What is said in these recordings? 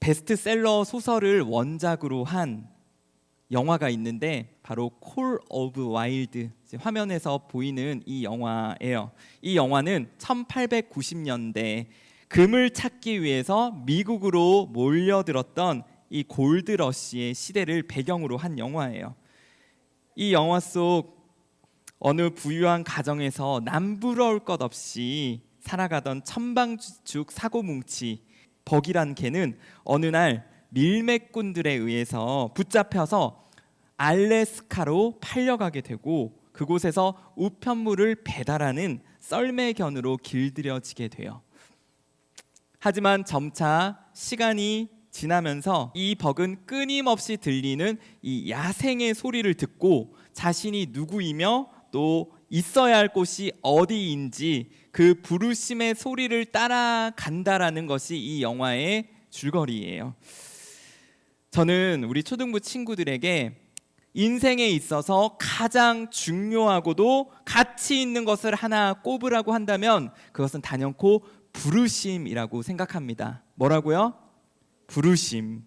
베스트셀러 소설을 원작으로 한 영화가 있는데 바로 콜 오브 와일드, 화면에서 보이는 이 영화예요. 이 영화는 1890년대 금을 찾기 위해서 미국으로 몰려들었던 이 골드러시의 시대를 배경으로 한 영화예요. 이 영화 속 어느 부유한 가정에서 남부러울 것 없이 살아가던 천방죽 사고뭉치 버기란 개는 어느 날 밀매꾼들에 의해서 붙잡혀서 알래스카로 팔려가게 되고 그곳에서 우편물을 배달하는 썰매견으로 길들여지게 돼요. 하지만 점차 시간이 지나면서 이 버그는 끊임없이 들리는 이 야생의 소리를 듣고 자신이 누구이며 또 있어야 할 곳이 어디인지 그 부르심의 소리를 따라간다라는 것이 이 영화의 줄거리예요. 저는 우리 초등부 친구들에게 인생에 있어서 가장 중요하고도 가치 있는 것을 하나 꼽으라고 한다면 그것은 단연코 부르심이라고 생각합니다. 뭐라고요? 부르심.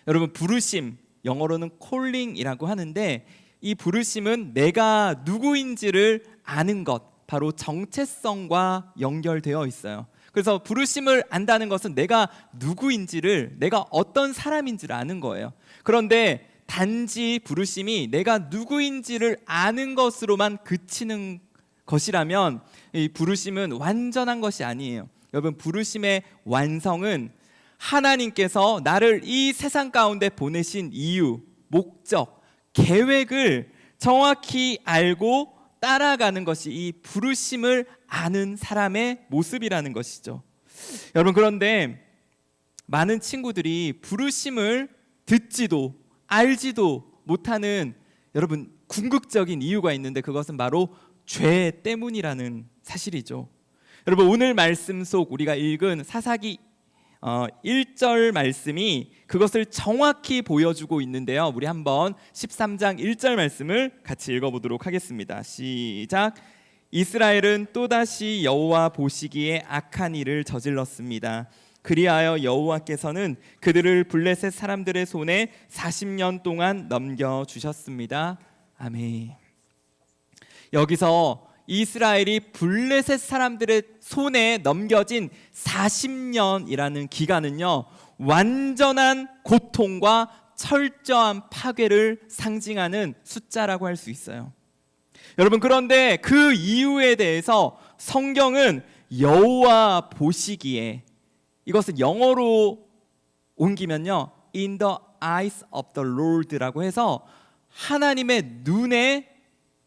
여러분, 부르심, 영어로는 calling이라고 하는데 이 부르심은 내가 누구인지를 아는 것, 바로 정체성과 연결되어 있어요. 그래서 부르심을 안다는 것은 내가 누구인지를, 내가 어떤 사람인지를 아는 거예요. 그런데 단지 부르심이 내가 누구인지를 아는 것으로만 그치는 것이라면 이 부르심은 완전한 것이 아니에요. 여러분, 부르심의 완성은 하나님께서 나를 이 세상 가운데 보내신 이유, 목적, 계획을 정확히 알고 따라가는 것이 이 부르심을 아는 사람의 모습이라는 것이죠. 여러분, 그런데 많은 친구들이 부르심을 듣지도 알지도 못하는 여러분 궁극적인 이유가 있는데 그것은 바로 죄 때문이라는 사실이죠. 여러분, 오늘 말씀 속 우리가 읽은 사사기 1절 말씀이 그것을 정확히 보여주고 있는데요. 우리 한번 13장 1절 말씀을 같이 읽어보도록 하겠습니다. 시작. 이스라엘은 또다시 여호와 보시기에 악한 일을 저질렀습니다. 그리하여 여호와께서는 그들을 블레셋 사람들의 손에 40년 동안 넘겨주셨습니다. 아멘. 여기서 이스라엘이 블레셋 사람들의 손에 넘겨진 40년이라는 기간은요, 완전한 고통과 철저한 파괴를 상징하는 숫자라고 할 수 있어요. 여러분, 그런데 그 이유에 대해서 성경은 여호와 보시기에, 이것은 영어로 옮기면요, in the eyes of the Lord라고 해서 하나님의 눈에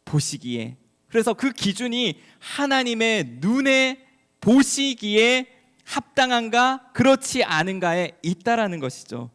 보시기에, 그래서 그 기준이 하나님의 눈에 보시기에 합당한가 그렇지 않은가에 있다라는 것이죠.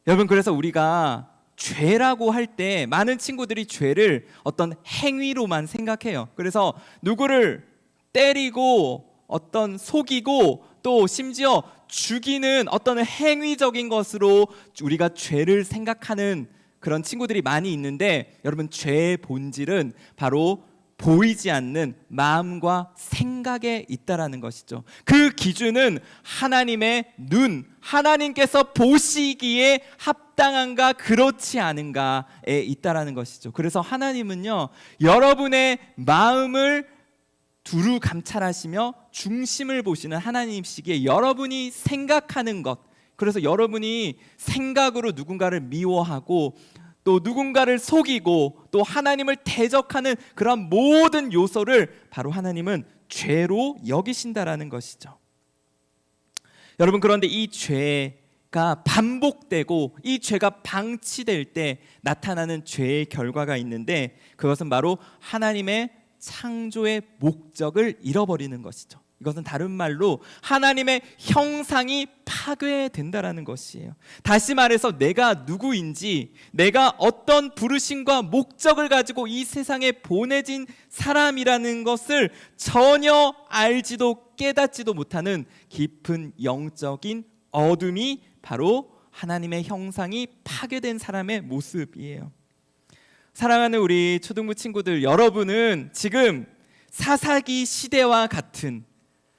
여러분, 그래서 우리가 죄라고 할 때 많은 친구들이 죄를 어떤 행위로만 생각해요. 그래서 누구를 때리고 어떤 속이고 또 심지어 죽이는 어떤 행위적인 것으로 우리가 죄를 생각하는 그런 친구들이 많이 있는데, 여러분, 죄의 본질은 바로 보이지 않는 마음과 생각에 있다라는 것이죠. 그 기준은 하나님의 눈, 하나님께서 보시기에 합당한가 그렇지 않은가에 있다라는 것이죠. 그래서 하나님은요, 여러분의 마음을 두루 감찰하시며 중심을 보시는 하나님이시기에 여러분이 생각하는 것, 그래서 여러분이 생각으로 누군가를 미워하고 또 누군가를 속이고 또 하나님을 대적하는 그런 모든 요소를 바로 하나님은 죄로 여기신다라는 것이죠. 여러분, 그런데 이 죄가 반복되고 이 죄가 방치될 때 나타나는 죄의 결과가 있는데 그것은 바로 하나님의 창조의 목적을 잃어버리는 것이죠. 이것은 다른 말로 하나님의 형상이 파괴된다라는 것이에요. 다시 말해서 내가 누구인지, 내가 어떤 부르심과 목적을 가지고 이 세상에 보내진 사람이라는 것을 전혀 알지도 깨닫지도 못하는 깊은 영적인 어둠이 바로 하나님의 형상이 파괴된 사람의 모습이에요. 사랑하는 우리 초등부 친구들, 여러분은 지금 사사기 시대와 같은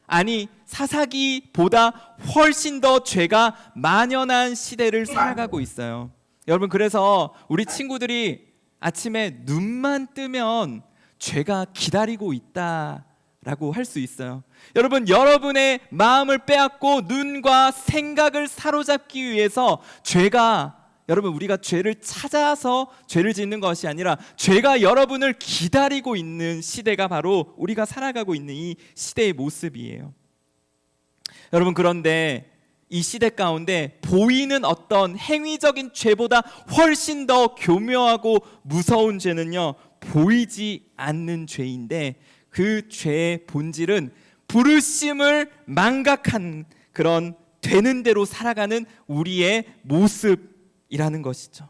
아니 사사기보다 훨씬 더 죄가 만연한 시대를 살아가고 있어요. 여러분, 그래서 우리 친구들이 아침에 눈만 뜨면 죄가 기다리고 있다라고 할 수 있어요. 여러분, 여러분의 마음을 빼앗고 눈과 생각을 사로잡기 위해서 여러분, 우리가 죄를 찾아서 죄를 짓는 것이 아니라 죄가 여러분을 기다리고 있는 시대가 바로 우리가 살아가고 있는 이 시대의 모습이에요. 여러분, 그런데 이 시대 가운데 보이는 어떤 행위적인 죄보다 훨씬 더 교묘하고 무서운 죄는요, 보이지 않는 죄인데 그 죄의 본질은 부르심을 망각한 그런 되는 대로 살아가는 우리의 모습이라는 것이죠.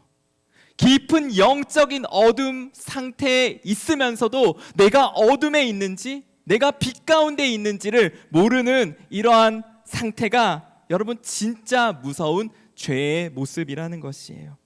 깊은 영적인 어둠 상태에 있으면서도 내가 어둠에 있는지, 내가 빛 가운데 있는지를 모르는 이러한 상태가 여러분 진짜 무서운 죄의 모습이라는 것이에요.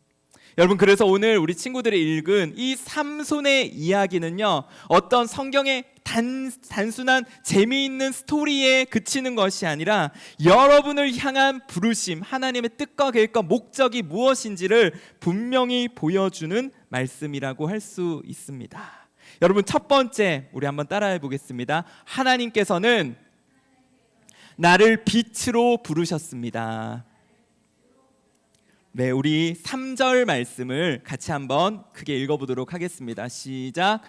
여러분, 그래서 오늘 우리 친구들이 읽은 이 삼손의 이야기는요, 어떤 성경의 단순한 재미있는 스토리에 그치는 것이 아니라 여러분을 향한 부르심, 하나님의 뜻과 계획과 목적이 무엇인지를 분명히 보여주는 말씀이라고 할 수 있습니다. 여러분, 첫 번째 우리 한번 따라해 보겠습니다. 하나님께서는 나를 빛으로 부르셨습니다. 네, 우리 3절 말씀을 같이 한번 크게 읽어보도록 하겠습니다. 시작.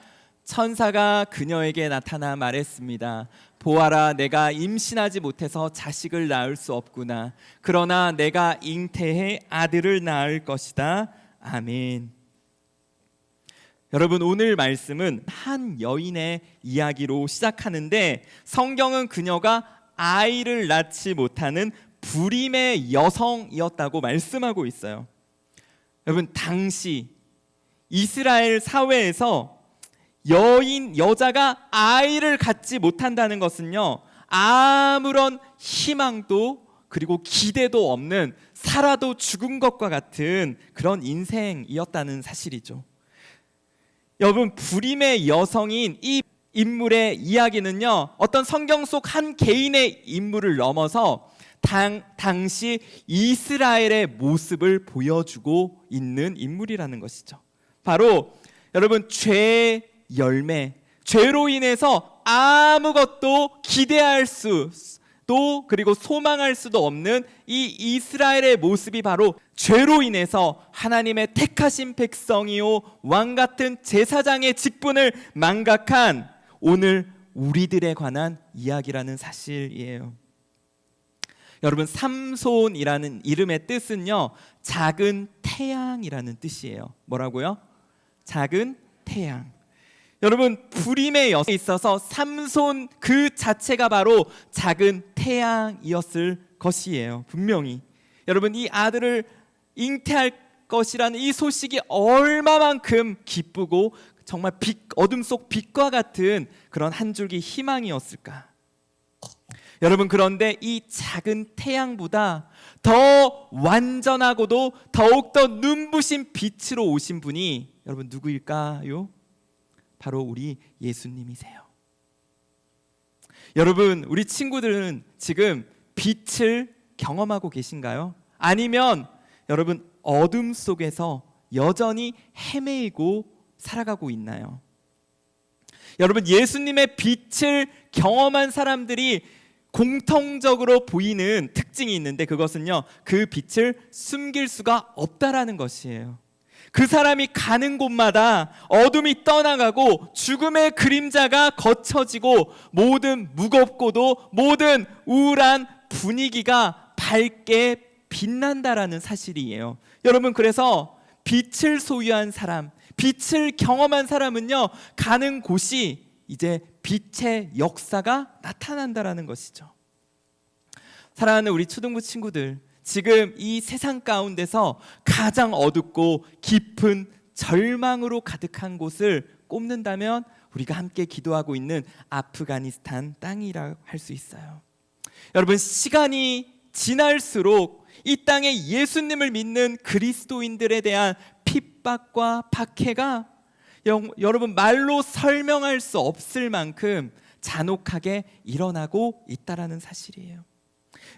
천사가 그녀에게 나타나 말했습니다. 보아라, 내가 임신하지 못해서 자식을 낳을 수 없구나. 그러나 내가 잉태해 아들을 낳을 것이다. 아멘. 여러분, 오늘 말씀은 한 여인의 이야기로 시작하는데 성경은 그녀가 아이를 낳지 못하는 불임의 여성이었다고 말씀하고 있어요. 여러분, 당시 이스라엘 사회에서 여자가 아이를 갖지 못한다는 것은요, 아무런 희망도 그리고 기대도 없는 살아도 죽은 것과 같은 그런 인생이었다는 사실이죠. 여러분, 불임의 여성인 이 인물의 이야기는요, 어떤 성경 속 한 개인의 인물을 넘어서 당시 이스라엘의 모습을 보여주고 있는 인물이라는 것이죠. 바로 여러분, 죄의 열매, 죄로 인해서 아무것도 기대할 수도 그리고 소망할 수도 없는 이 이스라엘의 모습이 바로 죄로 인해서 하나님의 택하신 백성이요 왕 같은 제사장의 직분을 망각한 오늘 우리들에 관한 이야기라는 사실이에요. 여러분, 삼손이라는 이름의 뜻은요, 작은 태양이라는 뜻이에요. 뭐라고요? 작은 태양. 여러분, 불임의 여성에 있어서 삼손 그 자체가 바로 작은 태양이었을 것이에요. 분명히. 여러분, 이 아들을 잉태할 것이라는 이 소식이 얼마만큼 기쁘고 정말 어둠 속 빛과 같은 그런 한 줄기 희망이었을까? 여러분, 그런데 이 작은 태양보다 더 완전하고도 더욱더 눈부신 빛으로 오신 분이 여러분 누구일까요? 바로 우리 예수님이세요. 여러분, 우리 친구들은 지금 빛을 경험하고 계신가요? 아니면 여러분 어둠 속에서 여전히 헤매이고 살아가고 있나요? 여러분, 예수님의 빛을 경험한 사람들이 공통적으로 보이는 특징이 있는데 그것은요, 그 빛을 숨길 수가 없다라는 것이에요. 그 사람이 가는 곳마다 어둠이 떠나가고 죽음의 그림자가 걷혀지고 모든 무겁고도 모든 우울한 분위기가 밝게 빛난다라는 사실이에요. 여러분, 그래서 빛을 소유한 사람, 빛을 경험한 사람은요, 가는 곳이 이제 빛의 역사가 나타난다라는 것이죠. 사랑하는 우리 초등부 친구들, 지금 이 세상 가운데서 가장 어둡고 깊은 절망으로 가득한 곳을 꼽는다면 우리가 함께 기도하고 있는 아프가니스탄 땅이라 할 수 있어요. 여러분, 시간이 지날수록 이 땅에 예수님을 믿는 그리스도인들에 대한 핍박과 박해가 여러분 말로 설명할 수 없을 만큼 잔혹하게 일어나고 있다라는 사실이에요.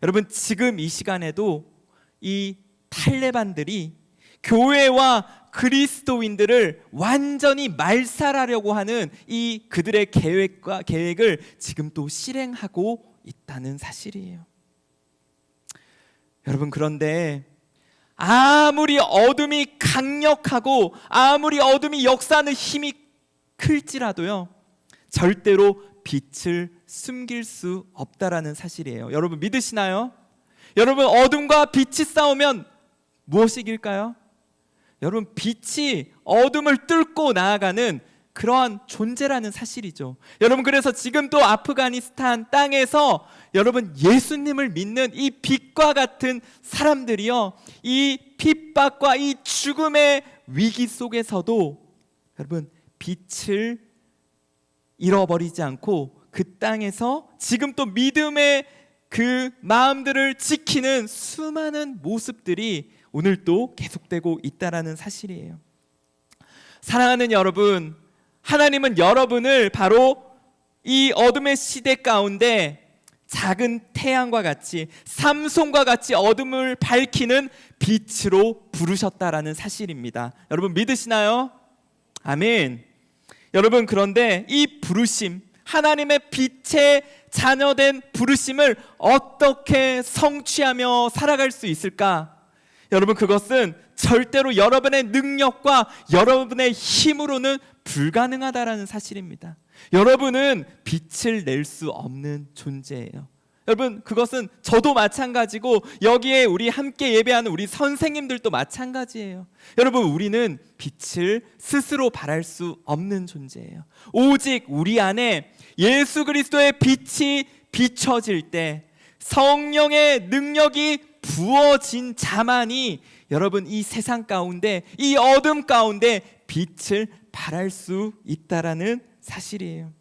여러분, 지금 이 시간에도 이 탈레반들이 교회와 그리스도인들을 완전히 말살하려고 하는 이 그들의 계획을 지금 또 실행하고 있다는 사실이에요. 여러분, 그런데 아무리 어둠이 강력하고 아무리 어둠이 역사하는 힘이 클지라도요, 절대로 빛을 숨길 수 없다라는 사실이에요. 여러분, 믿으시나요? 여러분, 어둠과 빛이 싸우면 무엇이 이길까요? 여러분, 빛이 어둠을 뚫고 나아가는 그러한 존재라는 사실이죠. 여러분, 그래서 지금도 아프가니스탄 땅에서 여러분, 예수님을 믿는 이 빛과 같은 사람들이요, 이 핍박과 이 죽음의 위기 속에서도 여러분, 빛을 잃어버리지 않고 그 땅에서 지금 또 믿음의 그 마음들을 지키는 수많은 모습들이 오늘도 계속되고 있다라는 사실이에요. 사랑하는 여러분, 하나님은 여러분을 바로 이 어둠의 시대 가운데 작은 태양과 같이, 삼손과 같이 어둠을 밝히는 빛으로 부르셨다라는 사실입니다. 여러분, 믿으시나요? 아멘. 여러분, 그런데 이 부르심, 하나님의 빛의 자녀된 부르심을 어떻게 성취하며 살아갈 수 있을까? 여러분, 그것은 절대로 여러분의 능력과 여러분의 힘으로는 불가능하다라는 사실입니다. 여러분은 빛을 낼 수 없는 존재예요. 여러분, 그것은 저도 마찬가지고 여기에 우리 함께 예배하는 우리 선생님들도 마찬가지예요. 여러분, 우리는 빛을 스스로 발할 수 없는 존재예요. 오직 우리 안에 예수 그리스도의 빛이 비춰질 때, 성령의 능력이 부어진 자만이 여러분, 이 세상 가운데, 이 어둠 가운데 빛을 발할 수 있다라는 사실이에요.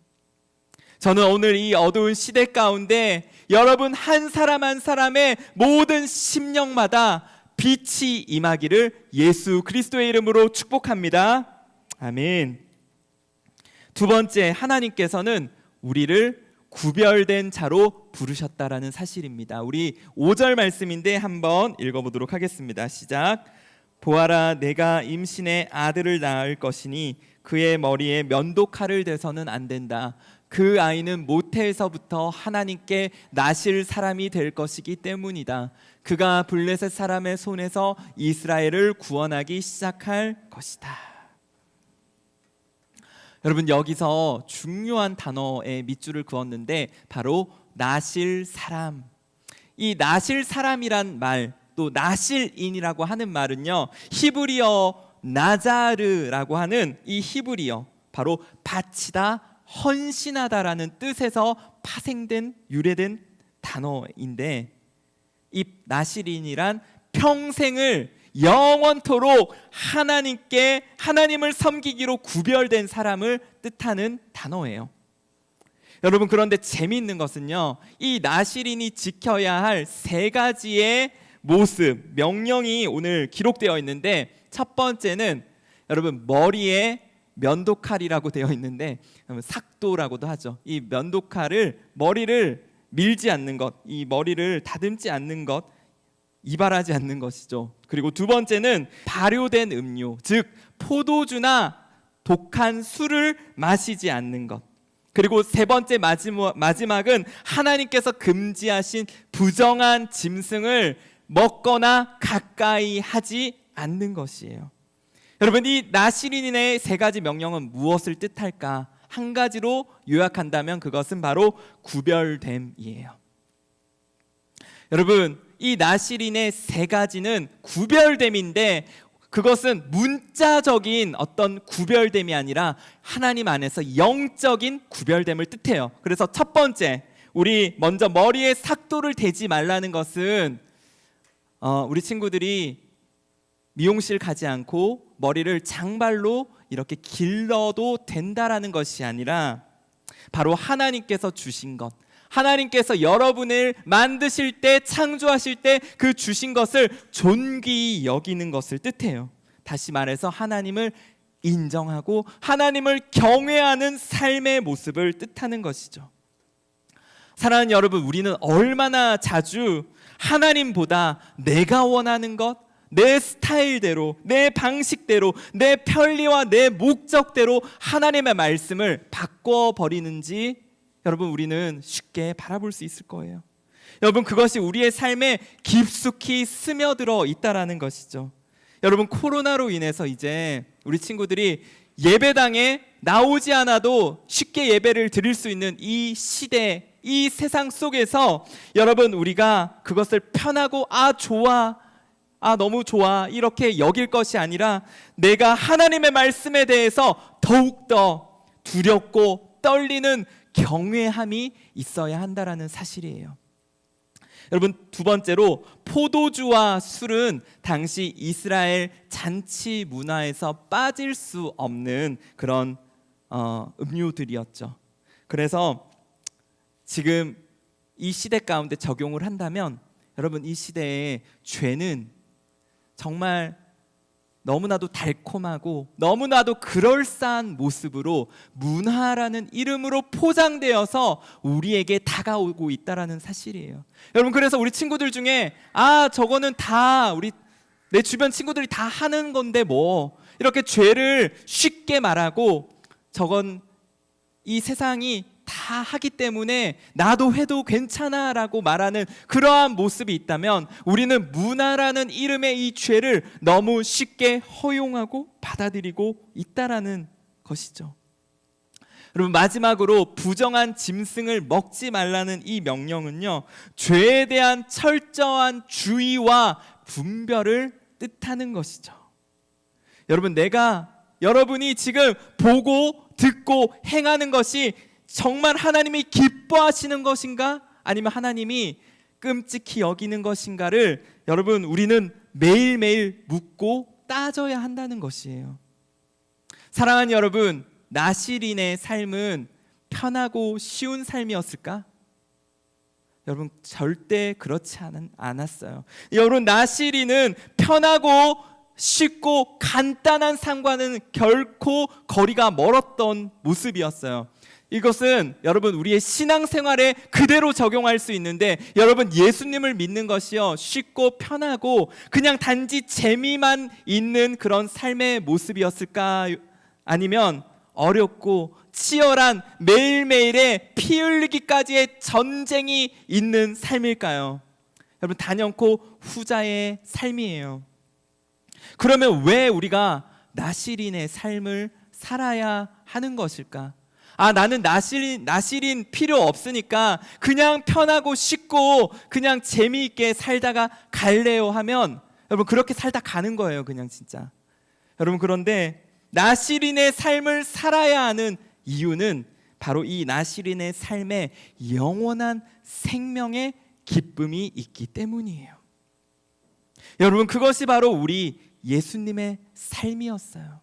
저는 오늘 이 어두운 시대 가운데 여러분 한 사람 한 사람의 모든 심령마다 빛이 임하기를 예수 그리스도의 이름으로 축복합니다. 아멘. 두 번째, 하나님께서는 우리를 구별된 자로 부르셨다라는 사실입니다. 우리 5절 말씀인데 한번 읽어보도록 하겠습니다. 시작. 보아라, 내가 임신의 아들을 낳을 것이니 그의 머리에 면도칼을 대서는 안 된다. 그 아이는 모태에서부터 하나님께 나실 사람이 될 것이기 때문이다. 그가 블레셋 사람의 손에서 이스라엘을 구원하기 시작할 것이다. 여러분, 여기서 중요한 단어에 밑줄을 그었는데 바로 나실 사람. 이 나실 사람이란 말, 또 나실인이라고 하는 말은요, 히브리어 나자르라고 하는 이 히브리어, 바로 바치다, 헌신하다라는 뜻에서 파생된, 유래된 단어인데, 이 나실인이란 평생을 영원토록 하나님을 섬기기로 구별된 사람을 뜻하는 단어예요. 여러분, 그런데 재미있는 것은요, 이 나실인이 지켜야 할 세 가지의 모습, 명령이 오늘 기록되어 있는데, 첫 번째는 여러분, 머리에 면도칼이라고 되어 있는데 삭도라고도 하죠. 이 면도칼을, 머리를 밀지 않는 것, 이 머리를 다듬지 않는 것, 이발하지 않는 것이죠. 그리고 두 번째는 발효된 음료, 즉 포도주나 독한 술을 마시지 않는 것. 그리고 세 번째, 마지막은 하나님께서 금지하신 부정한 짐승을 먹거나 가까이 하지 않는 것이에요. 여러분, 이 나실인의 세 가지 명령은 무엇을 뜻할까? 한 가지로 요약한다면 그것은 바로 구별됨이에요. 여러분, 이 나실인의 세 가지는 구별됨인데, 그것은 문자적인 어떤 구별됨이 아니라 하나님 안에서 영적인 구별됨을 뜻해요. 그래서 첫 번째, 우리 먼저 머리에 삭도를 대지 말라는 것은 우리 친구들이 미용실 가지 않고 머리를 장발로 이렇게 길러도 된다라는 것이 아니라 바로 하나님께서 주신 것, 하나님께서 여러분을 만드실 때, 창조하실 때 그 주신 것을 존귀히 여기는 것을 뜻해요. 다시 말해서 하나님을 인정하고 하나님을 경외하는 삶의 모습을 뜻하는 것이죠. 사랑하는 여러분, 우리는 얼마나 자주 하나님보다 내가 원하는 것, 내 스타일대로, 내 방식대로, 내 편리와 내 목적대로 하나님의 말씀을 바꿔버리는지 여러분, 우리는 쉽게 바라볼 수 있을 거예요. 여러분, 그것이 우리의 삶에 깊숙이 스며들어 있다라는 것이죠. 여러분, 코로나로 인해서 이제 우리 친구들이 예배당에 나오지 않아도 쉽게 예배를 드릴 수 있는 이 시대, 이 세상 속에서 여러분, 우리가 그것을 편하고 좋아, 너무 좋아 이렇게 여길 것이 아니라 내가 하나님의 말씀에 대해서 더욱더 두렵고 떨리는 경외함이 있어야 한다라는 사실이에요. 여러분, 두 번째로 포도주와 술은 당시 이스라엘 잔치 문화에서 빠질 수 없는 그런 음료들이었죠. 그래서 지금 이 시대 가운데 적용을 한다면 여러분, 이 시대의 죄는 정말 너무나도 달콤하고 너무나도 그럴싸한 모습으로 문화라는 이름으로 포장되어서 우리에게 다가오고 있다라는 사실이에요. 여러분, 그래서 우리 친구들 중에 저거는 다 내 주변 친구들이 다 하는 건데 뭐 이렇게 죄를 쉽게 말하고 저건 이 세상이 다 하기 때문에 나도 해도 괜찮아 라고 말하는 그러한 모습이 있다면 우리는 문화라는 이름의 이 죄를 너무 쉽게 허용하고 받아들이고 있다라는 것이죠. 여러분, 마지막으로 부정한 짐승을 먹지 말라는 이 명령은요, 죄에 대한 철저한 주의와 분별을 뜻하는 것이죠. 여러분, 여러분이 지금 보고 듣고 행하는 것이 정말 하나님이 기뻐하시는 것인가? 아니면 하나님이 끔찍히 여기는 것인가를 여러분, 우리는 매일매일 묻고 따져야 한다는 것이에요. 사랑하는 여러분, 나실인의 삶은 편하고 쉬운 삶이었을까? 여러분, 절대 그렇지 않았어요. 여러분, 나실인은 편하고 쉽고 간단한 삶과는 결코 거리가 멀었던 모습이었어요. 이것은 여러분, 우리의 신앙생활에 그대로 적용할 수 있는데, 여러분, 예수님을 믿는 것이요, 쉽고 편하고 그냥 단지 재미만 있는 그런 삶의 모습이었을까? 아니면 어렵고 치열한 매일매일의 피 흘리기까지의 전쟁이 있는 삶일까요? 여러분, 단연코 후자의 삶이에요. 그러면 왜 우리가 나실인의 삶을 살아야 하는 것일까? 나는 나실인 필요 없으니까 그냥 편하고 쉽고 그냥 재미있게 살다가 갈래요 하면 여러분, 그렇게 살다 가는 거예요, 그냥 진짜. 여러분, 그런데 나실인의 삶을 살아야 하는 이유는 바로 이 나실인의 삶에 영원한 생명의 기쁨이 있기 때문이에요. 여러분, 그것이 바로 우리 예수님의 삶이었어요.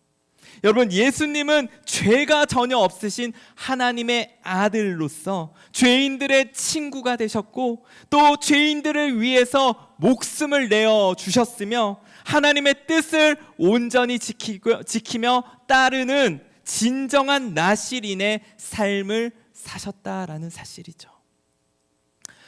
여러분, 예수님은 죄가 전혀 없으신 하나님의 아들로서 죄인들의 친구가 되셨고, 또 죄인들을 위해서 목숨을 내어 주셨으며 하나님의 뜻을 온전히 지키며 따르는 진정한 나실인의 삶을 사셨다라는 사실이죠.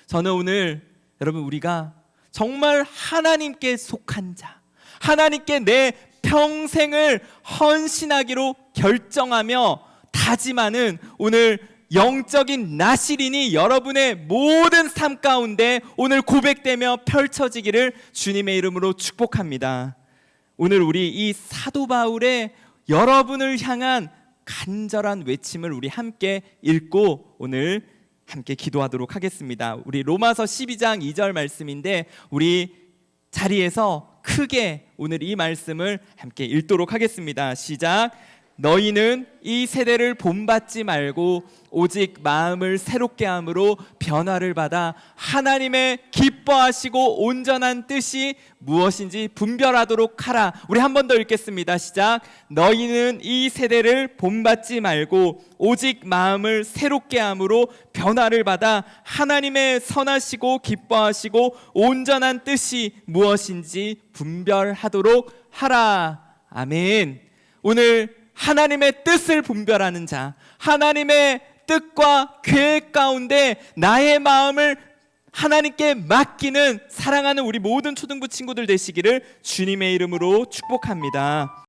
저는 오늘 여러분, 우리가 정말 하나님께 속한 자, 하나님께 내 평생을 헌신하기로 결정하며 다짐하는 오늘 영적인 나실인이 여러분의 모든 삶 가운데 오늘 고백되며 펼쳐지기를 주님의 이름으로 축복합니다. 오늘 우리 이 사도 바울의 여러분을 향한 간절한 외침을 우리 함께 읽고 오늘 함께 기도하도록 하겠습니다. 우리 로마서 12장 2절 말씀인데 우리 자리에서 크게 오늘 이 말씀을 함께 읽도록 하겠습니다. 시작. 너희는 이 세대를 본받지 말고 오직 마음을 새롭게 함으로 변화를 받아 하나님의 기뻐하시고 온전한 뜻이 무엇인지 분별하도록 하라. 우리 한 번 더 읽겠습니다. 시작. 너희는 이 세대를 본받지 말고 오직 마음을 새롭게 함으로 변화를 받아 하나님의 선하시고 기뻐하시고 온전한 뜻이 무엇인지 분별하도록 하라. 아멘. 오늘 하나님의 뜻을 분별하는 자, 하나님의 뜻과 계획 가운데 나의 마음을 하나님께 맡기는 사랑하는 우리 모든 초등부 친구들 되시기를 주님의 이름으로 축복합니다.